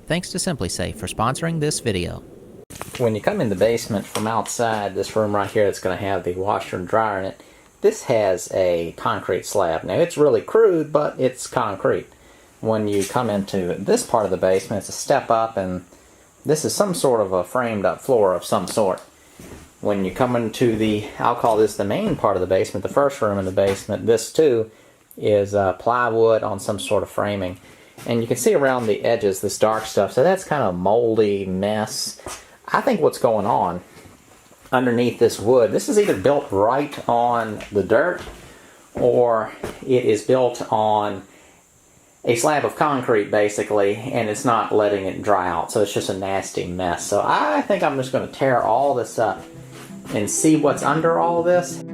Thanks to SimpliSafe for sponsoring this video. When you come in the basement from outside, this room right here that's going to have the washer and dryer in it, this has a concrete slab. Now it's really crude, but it's concrete. When you come into this part of the basement, it's a step up, and this is some sort of a framed up floor of some sort. When you come into the, I'll call this the main part of the basement, the first room in the basement, this too is plywood on some sort of framing. And you can see around the edges this dark stuff, so that's kind of a moldy mess. I think what's going on underneath this wood, this is either built right on the dirt or it is built on a slab of concrete basically, and it's not letting it dry out, so it's just a nasty mess. So I think I'm just going to tear all this up and see what's under all of this.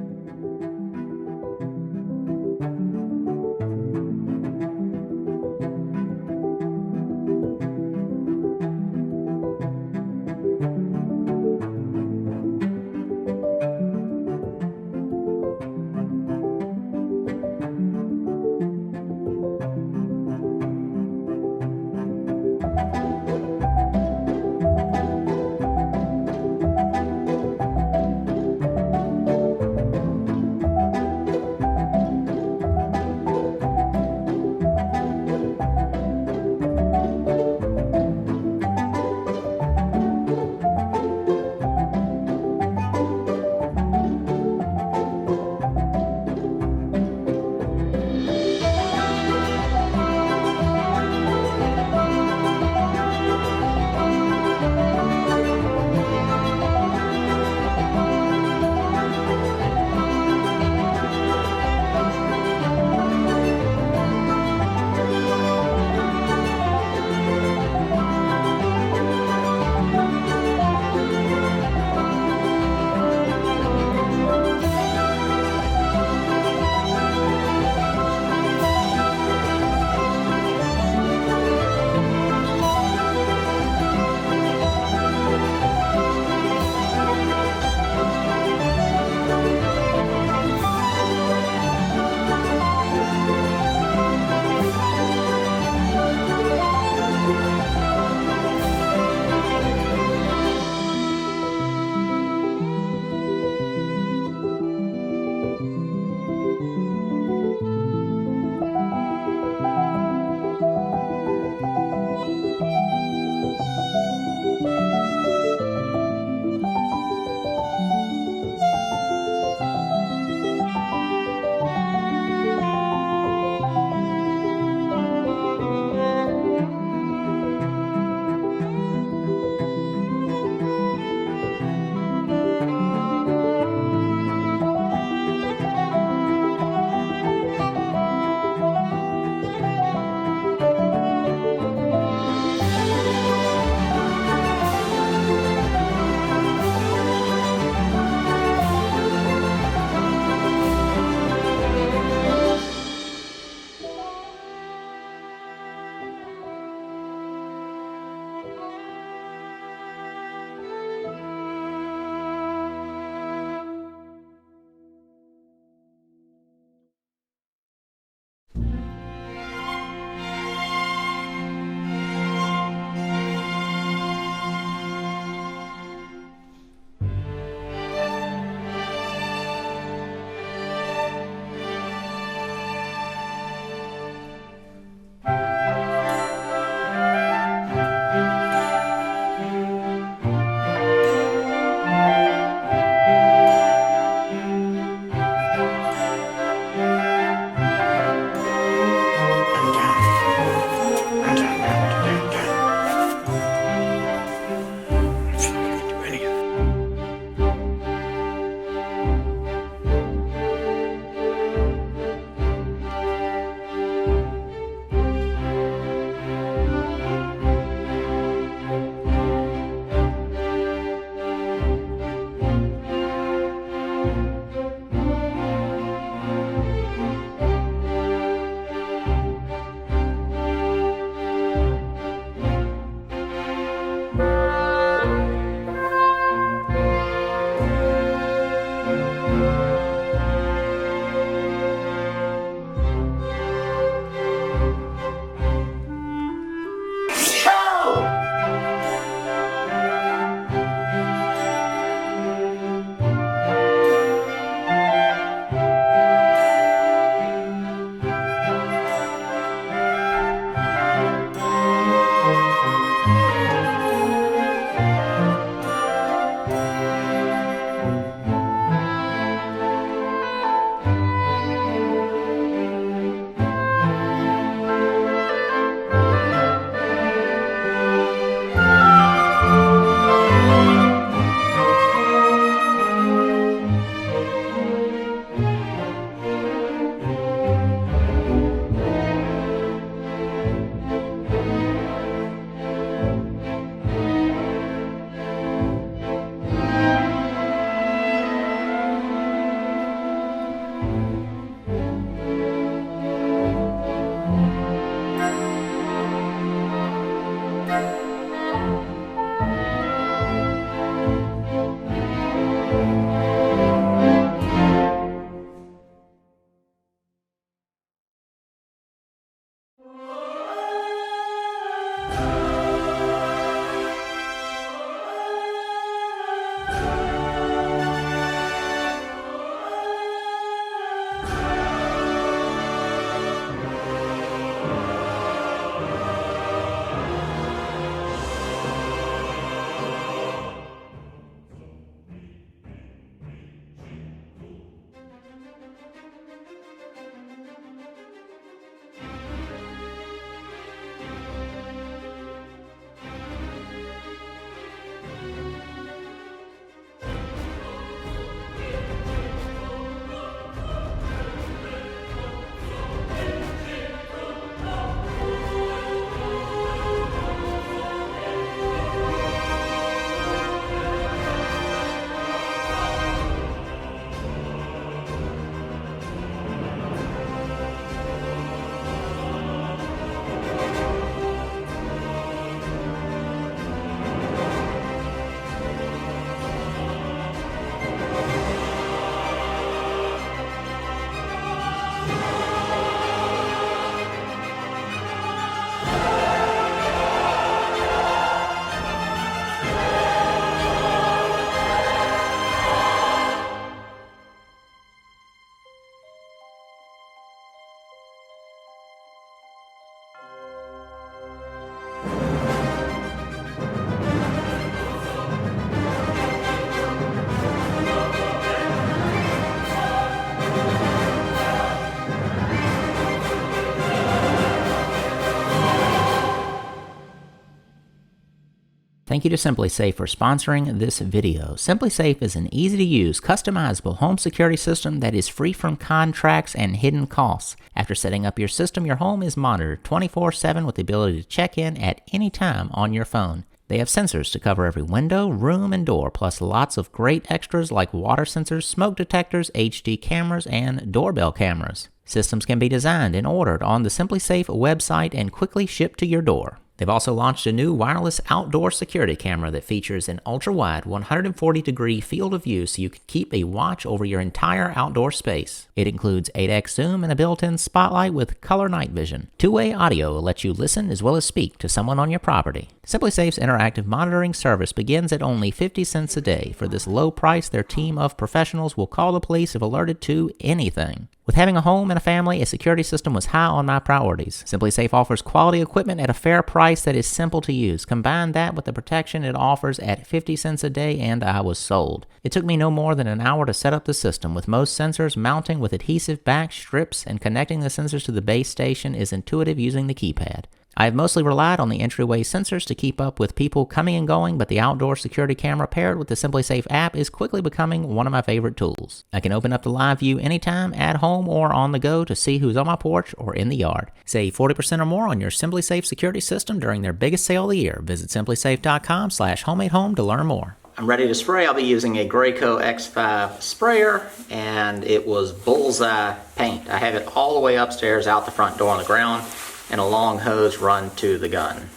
Thank you to SimpliSafe for sponsoring this video. SimpliSafe is an easy-to-use, customizable home security system that is free from contracts and hidden costs. After setting up your system, your home is monitored 24/7 with the ability to check in at any time on your phone. They have sensors to cover every window, room, and door, plus lots of great extras like water sensors, smoke detectors, HD cameras, and doorbell cameras. Systems can be designed and ordered on the SimpliSafe website and quickly shipped to your door. They've also launched a new wireless outdoor security camera that features an ultra-wide 140-degree field of view so you can keep a watch over your entire outdoor space. It includes 8x zoom and a built-in spotlight with color night vision. Two-way audio lets you listen as well as speak to someone on your property. SimpliSafe's interactive monitoring service begins at only 50 cents a day. For this low price, their team of professionals will call the police if alerted to anything. With having a home and a family, a security system was high on my priorities. SimpliSafe offers quality equipment at a fair price that is simple to use. Combine that with the protection it offers at 50 cents a day, and I was sold. It took me no more than an hour to set up the system, with most sensors mounting with adhesive back strips, and connecting the sensors to the base station is intuitive using the keypad. I have mostly relied on the entryway sensors to keep up with people coming and going, but the outdoor security camera paired with the SimpliSafe app is quickly becoming one of my favorite tools. I can open up the live view anytime, at home or on the go, to see who's on my porch or in the yard. Save 40% or more on your SimpliSafe security system during their biggest sale of the year. Visit simplisafe.com/homemade-home to learn more. I'm ready to spray. I'll be using a Graco X5 sprayer, and it was bullseye paint. I have it all the way upstairs out the front door on the ground, and a long hose run to the gun.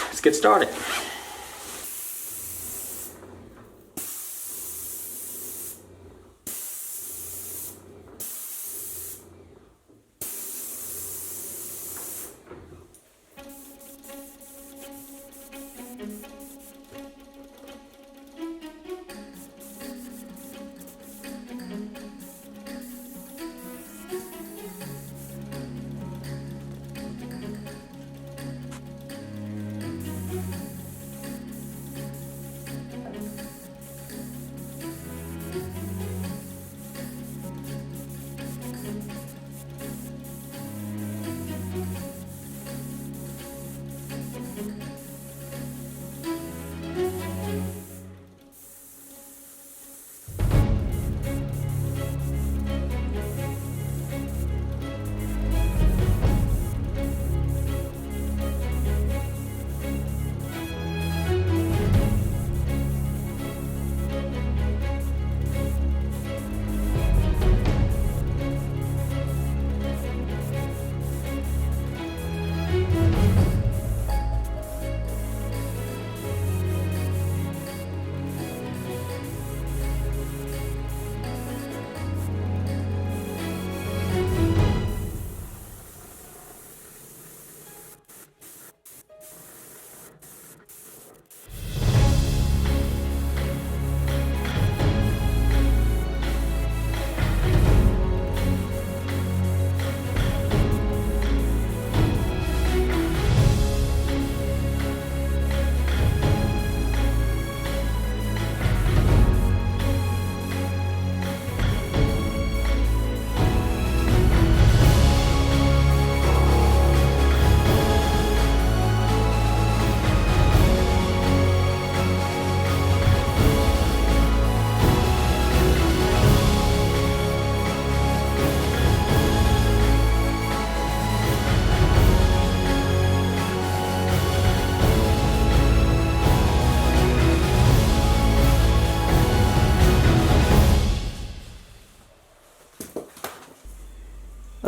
Let's get started.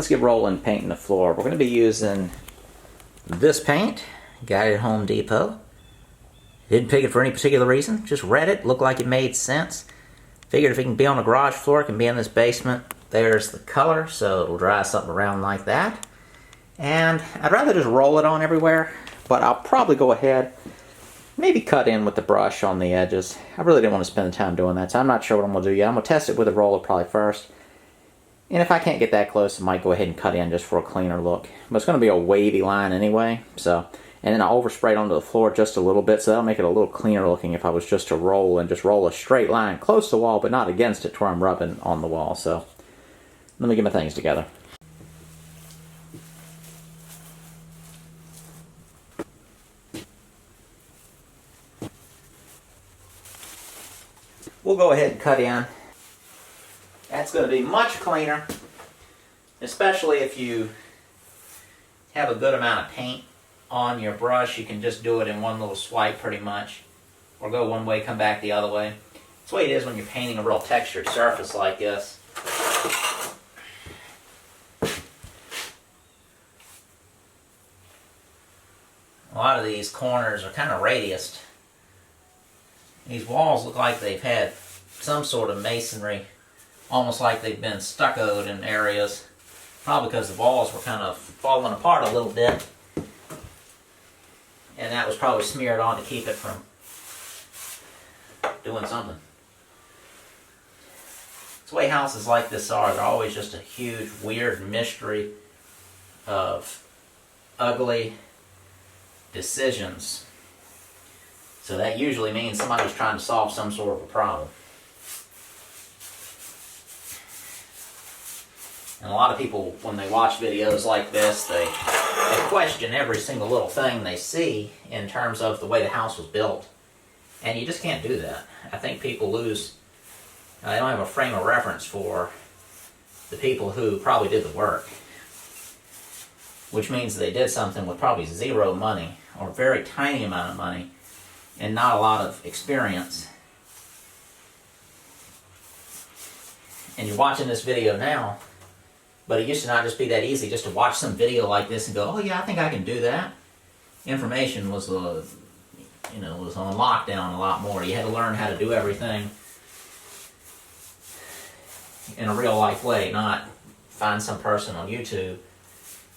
let's get rolling painting the floor. We're going to be using this paint. Got it at Home Depot. Didn't pick it for any particular reason. Just read it. Looked like it made sense. Figured if it can be on a garage floor, it can be in this basement. There's the color, so it'll dry something around like that. And I'd rather just roll it on everywhere, but I'll probably go ahead, maybe cut in with the brush on the edges. I really didn't want to spend the time doing that, so I'm not sure what I'm going to do yet. I'm going to test it with a roller probably first. And if I can't get that close, I might go ahead and cut in just for a cleaner look. But it's going to be a wavy line anyway, so... And then I'll overspray it onto the floor just a little bit, so that'll make it a little cleaner looking if I was just to roll and just roll a straight line close to the wall, but not against it to where I'm rubbing on the wall. So let me get my things together. We'll go ahead and cut in. That's going to be much cleaner, especially if you have a good amount of paint on your brush. You can just do it in one little swipe pretty much, or go one way, come back the other way. That's the way it is when you're painting a real textured surface like this. A lot of these corners are kind of radiused. These walls look like they've had some sort of masonry, almost like they've been stuccoed in areas, probably because the walls were kind of falling apart a little bit. And that was probably smeared on to keep it from doing something. It's the way houses like this are. They're always just a huge, weird mystery of ugly decisions. So that usually means somebody's trying to solve some sort of a problem. And a lot of people, when they watch videos like this, they question every single little thing they see in terms of the way the house was built. And you just can't do that. I think people lose, they don't have a frame of reference for the people who probably did the work. Which means they did something with probably zero money, or a very tiny amount of money, and not a lot of experience. And you're watching this video now, but it used to not just be that easy just to watch some video like this and go, oh yeah, I think I can do that. Information was, was on lockdown a lot more. You had to learn how to do everything in a real life way, not find some person on YouTube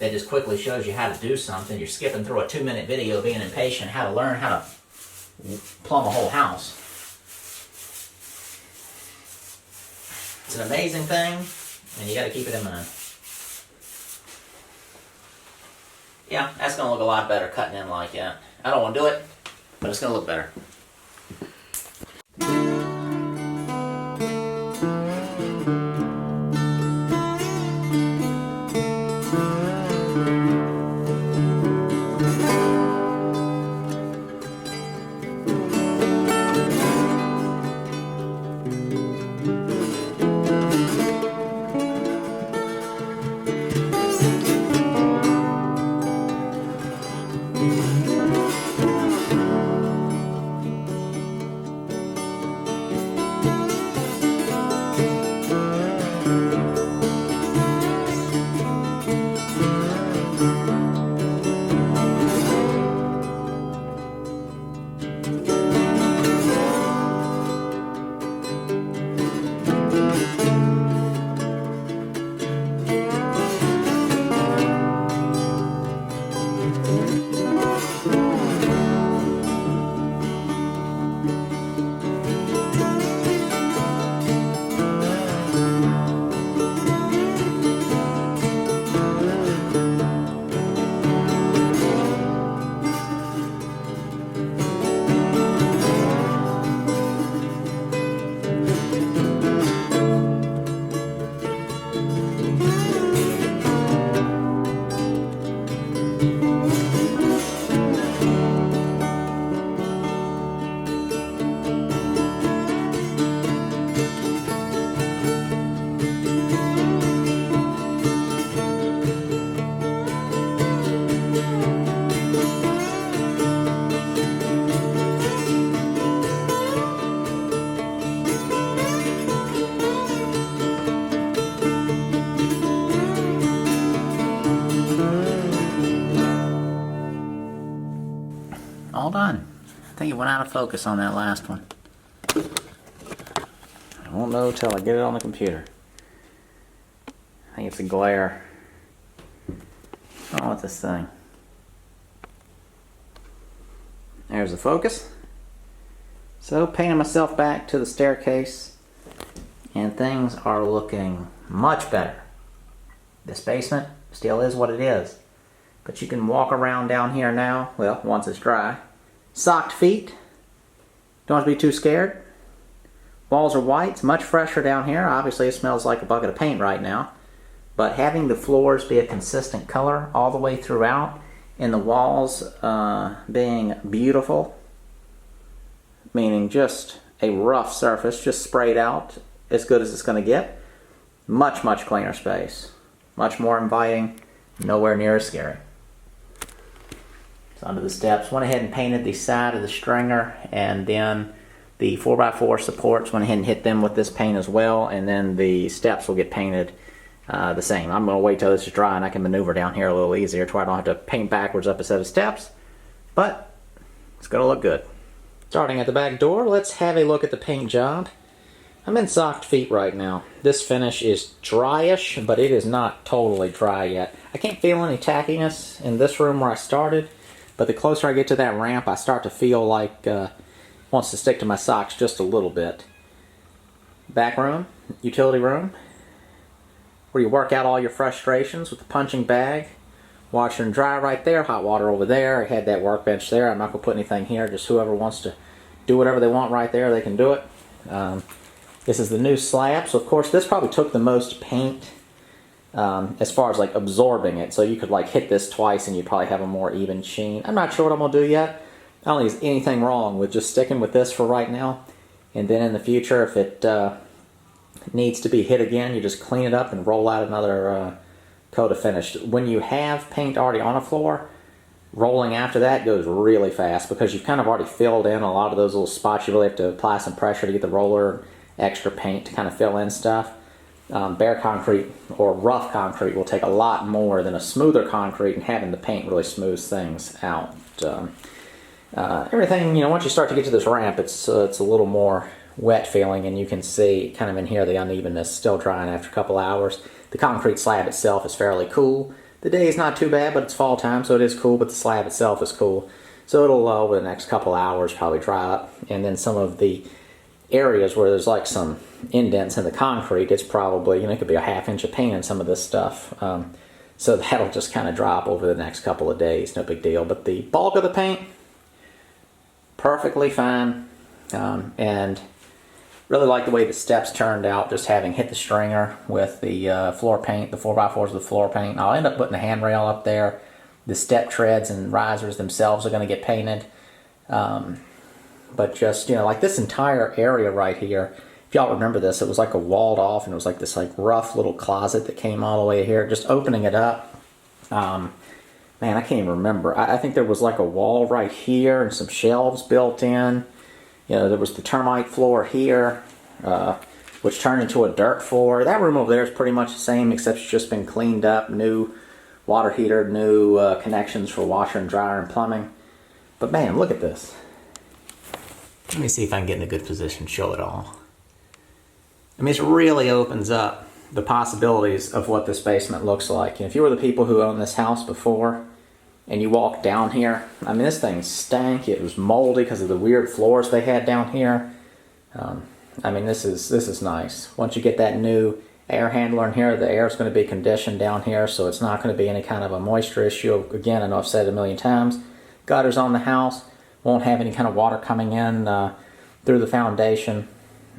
that just quickly shows you how to do something. You're skipping through a 2-minute video being impatient, how to learn how to plumb a whole house. It's an amazing thing, and you got to keep it in mind. Yeah, that's going to look a lot better cutting in like that. I don't want to do it, but it's going to look better. All done. I think it went out of focus on that last one. I won't know till I get it on the computer. I think it's a glare. Oh, what's this thing? There's the focus. So, painting myself back to the staircase, and things are looking much better. This basement still is what it is, but you can walk around down here now, well, once it's dry. Socked feet. Don't have to be too scared. Walls are white. It's much fresher down here. Obviously, it smells like a bucket of paint right now. But having the floors be a consistent color all the way throughout, and the walls being beautiful, meaning just a rough surface, just sprayed out as good as it's going to get. Much, much cleaner space. Much more inviting. Nowhere near as scary. So onto the steps. Went ahead and painted the side of the stringer, and then the 4x4 supports, went ahead and hit them with this paint as well, and then the steps will get painted the same. I'm going to wait till this is dry and I can maneuver down here a little easier to where I don't have to paint backwards up a set of steps, but it's going to look good. Starting at the back door, let's have a look at the paint job. I'm in socked feet right now. This finish is dryish, but it is not totally dry yet. I can't feel any tackiness in this room where I started, but the closer I get to that ramp, I start to feel like wants to stick to my socks just a little bit. Back room, utility room, where you work out all your frustrations with the punching bag. Washer and dryer right there, hot water over there. I had that workbench there. I'm not going to put anything here, just whoever wants to do whatever they want right there, they can do it. This is the new slab, so of course this probably took the most paint as far as like absorbing it, so you could like hit this twice and you'd probably have a more even sheen. I'm not sure what I'm going to do yet. I don't think there's anything wrong with just sticking with this for right now, and then in the future if it needs to be hit again, you just clean it up and roll out another coat of finish. When you have paint already on a floor, rolling after that goes really fast because you've kind of already filled in a lot of those little spots. You really have to apply some pressure to get the roller extra paint to kind of fill in stuff. Bare concrete or rough concrete will take a lot more than a smoother concrete, and having the paint really smooths things out. Everything, you know, once you start to get to this ramp, it's a little more wet feeling, and you can see kind of in here the unevenness still drying after a couple hours. The concrete slab itself is fairly cool. The day is not too bad, but it's fall time, so it is cool, but the slab itself is cool. So it'll, over the next couple hours, probably dry up. And then some of the areas where there's like some indents in the concrete, it's probably, you know, it could be a ½ inch of paint in some of this stuff. So that'll just kind of drop over the next couple of days, no big deal. But the bulk of the paint, perfectly fine. And really like the way the steps turned out, just having hit the stringer with the floor paint, the 4x4s with floor paint. I'll end up putting the handrail up there. The step treads and risers themselves are going to get painted. But just, you know, like this entire area right here, if y'all remember this, it was like a walled off, and it was like this like rough little closet that came all the way here. Just opening it up, man, I can't even remember. I think there was like a wall right here and some shelves built in. You know, there was the termite floor here, which turned into a dirt floor. That room over there is pretty much the same, except it's just been cleaned up. New water heater, new connections for washer and dryer and plumbing. But man, look at this. Let me see if I can get in a good position to show it all. I mean, this really opens up the possibilities of what this basement looks like. And if you were the people who owned this house before, and you walk down here, I mean, this thing stank. It was moldy because of the weird floors they had down here. I mean, this is nice. Once you get that new air handler in here, the air is going to be conditioned down here, so it's not going to be any kind of a moisture issue. Again, I know I've said it a million times. Gutters on the house, won't have any kind of water coming in through the foundation.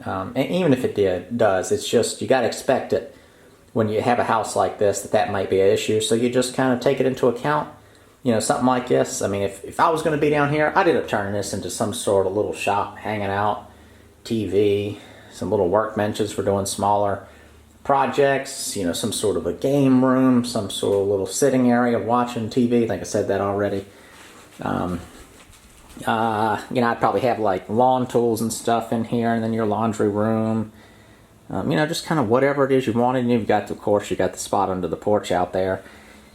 And even if it does, it's just, you got to expect it when you have a house like this, that might be an issue. So you just kind of take it into account. You know, something like this. I mean, if I was going to be down here, I'd end up turning this into some sort of little shop, hanging out, TV, some little workbenches for doing smaller projects, you know, some sort of a game room, some sort of little sitting area watching TV. I think I said that already. You know, I'd probably have like lawn tools and stuff in here, and then your laundry room. You know, just kind of whatever it is you wanted. And you've got, of course, you got the spot under the porch out there.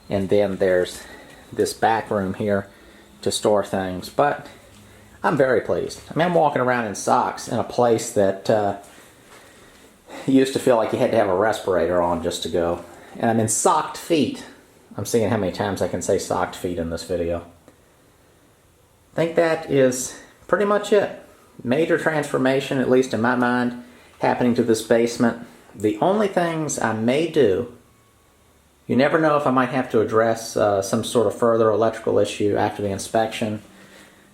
And then there's this back room here to store things, but I'm very pleased. I mean, I'm walking around in socks in a place that you used to feel like you had to have a respirator on just to go. And I'm in socked feet. I'm seeing how many times I can say socked feet in this video. I think that is pretty much it. Major transformation, at least in my mind, happening to this basement. The only things I may do, you never know if I might have to address some sort of further electrical issue after the inspection.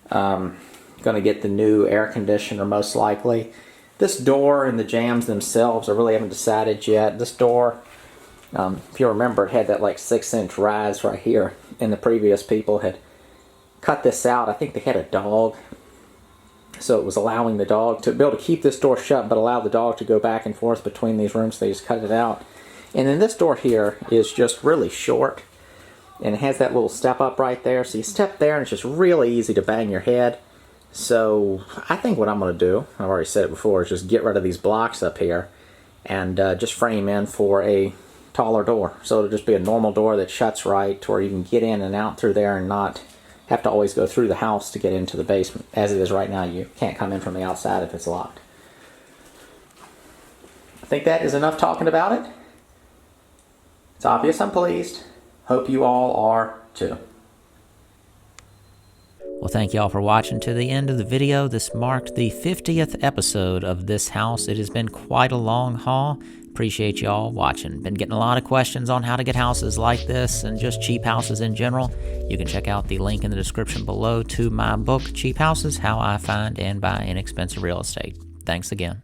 Going to get the new air conditioner most likely. This door and the jambs themselves, I really haven't decided yet. This door, if you remember, it had that like 6-inch rise right here, and the previous people had cut this out. I think they had a dog, so it was allowing the dog to be able to keep this door shut but allow the dog to go back and forth between these rooms, so they just cut it out. And then this door here is just really short, and it has that little step up right there, so you step there and it's just really easy to bang your head. So I think what I'm going to do, I've already said it before, is just get rid of these blocks up here and just frame in for a taller door. So it'll just be a normal door that shuts right to where you can get in and out through there and not have to always go through the house to get into the basement. As it is right now, you can't come in from the outside if it's locked. I think that is enough talking about it. It's obvious I'm pleased. Hope you all are too. Well, thank y'all for watching to the end of the video. This marked the 50th episode of this house. It has been quite a long haul. Appreciate y'all watching. Been getting a lot of questions on how to get houses like this and just cheap houses in general. You can check out the link in the description below to my book, Cheap Houses, How I Find and Buy Inexpensive Real Estate. Thanks again.